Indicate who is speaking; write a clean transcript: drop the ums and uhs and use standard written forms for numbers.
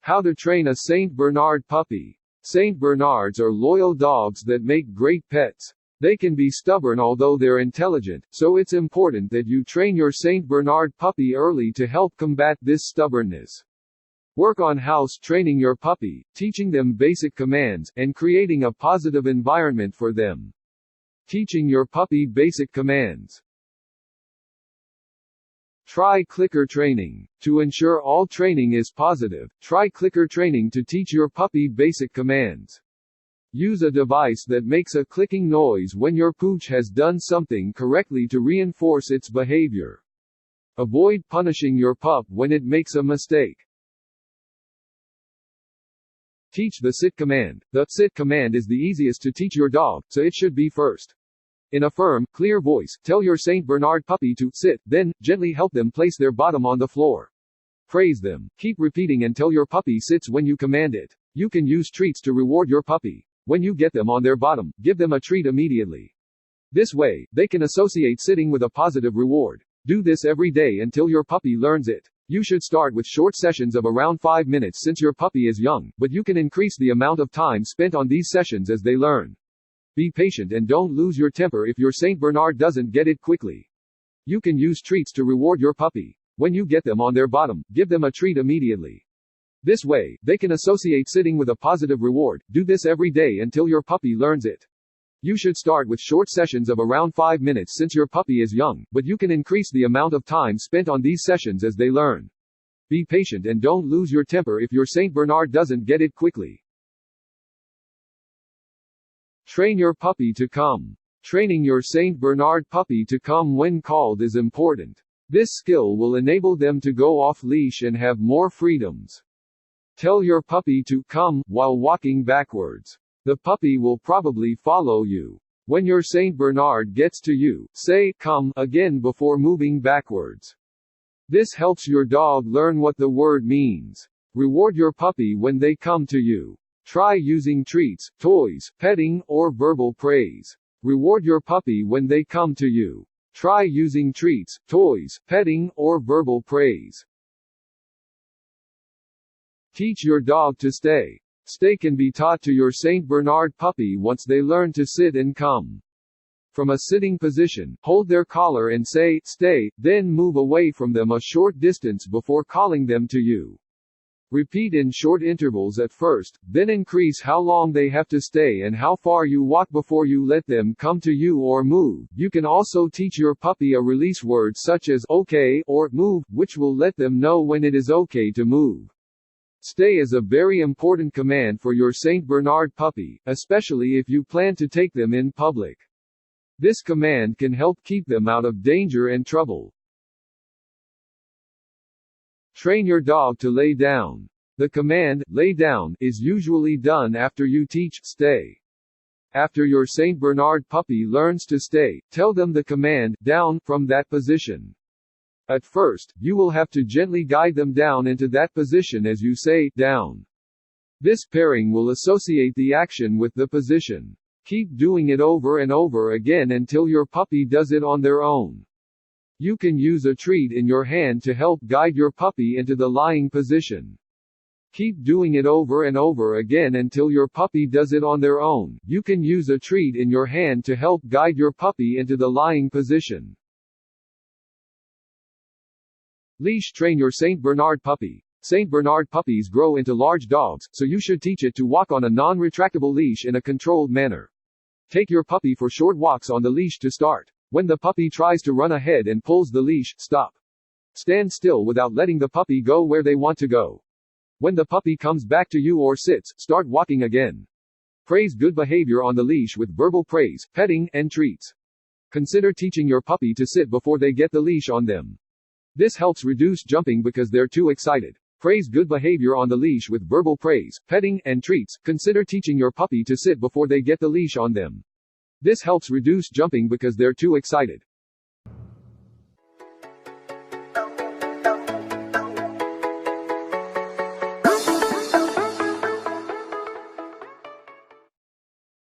Speaker 1: How to train a Saint Bernard puppy. Saint Bernards are loyal dogs that make great pets. They can be stubborn although they're intelligent, so it's important that you train your Saint Bernard puppy early to help combat this stubbornness. Work on house training your puppy, teaching them basic commands, and creating a positive environment for them. Teaching your puppy basic commands. Try clicker training. To ensure all training is positive, try clicker training to teach your puppy basic commands. Use a device that makes a clicking noise when your pooch has done something correctly to reinforce its behavior. Avoid punishing your pup when it makes a mistake. Teach the sit command. The sit command is the easiest to teach your dog, so it should be first. In a firm, clear voice, tell your Saint Bernard puppy to sit, then, gently help them place their bottom on the floor. Praise them. Keep repeating until your puppy sits when you command it. You can use treats to reward your puppy. When you get them on their bottom, give them a treat immediately. This way, they can associate sitting with a positive reward. Do this every day until your puppy learns it. You should start with short sessions of around 5 minutes since your puppy is young, but you can increase the amount of time spent on these sessions as they learn. Be patient and don't lose your temper if your Saint Bernard doesn't get it quickly. You can use treats to reward your puppy. When you get them on their bottom, give them a treat immediately. This way, they can associate sitting with a positive reward. Do this every day until your puppy learns it. You should start with short sessions of around 5 minutes since your puppy is young, but you can increase the amount of time spent on these sessions as they learn. Be patient and don't lose your temper if your Saint Bernard doesn't get it quickly. Train your puppy to come. Training your Saint Bernard puppy to come when called is important. This skill will enable them to go off leash and have more freedoms. Tell your puppy to come while walking backwards. The puppy will probably follow you. When your Saint Bernard gets to you, say come again before moving backwards. This helps your dog learn what the word means. Reward your puppy when they come to you. Try using treats, toys, petting, or verbal praise. Reward your puppy when they come to you. Try using treats, toys, petting, or verbal praise. Teach your dog to stay. Stay can be taught to your Saint Bernard puppy once they learn to sit and come. From a sitting position, hold their collar and say, stay, then move away from them a short distance before calling them to you. Repeat in short intervals at first, then increase how long they have to stay and how far you walk before you let them come to you or move. You can also teach your puppy a release word such as okay or move, which will let them know when it is okay to move. Stay is a very important command for your Saint Bernard puppy, especially if you plan to take them in public. This command can help keep them out of danger and trouble. Train your dog to lay down. The command, lay down, is usually done after you teach, stay. After your Saint Bernard puppy learns to stay, tell them the command, down, from that position. At first, you will have to gently guide them down into that position as you say, down. This pairing will associate the action with the position. Keep doing it over and over again until your puppy does it on their own. You can use a treat in your hand to help guide your puppy into the lying position. Keep doing it over and over again until your puppy does it on their own. You can use a treat in your hand to help guide your puppy into the lying position. Leash train your Saint Bernard puppy. Saint Bernard puppies grow into large dogs, so you should teach it to walk on a non-retractable leash in a controlled manner. Take your puppy for short walks on the leash to start. When the puppy tries to run ahead and pulls the leash, stop. Stand still without letting the puppy go where they want to go. When the puppy comes back to you or sits, start walking again. Praise good behavior on the leash with verbal praise, petting, and treats. Consider teaching your puppy to sit before they get the leash on them. This helps reduce jumping because they're too excited. Praise good behavior on the leash with verbal praise, petting, and treats. Consider teaching your puppy to sit before they get the leash on them. This helps reduce jumping because they're too excited.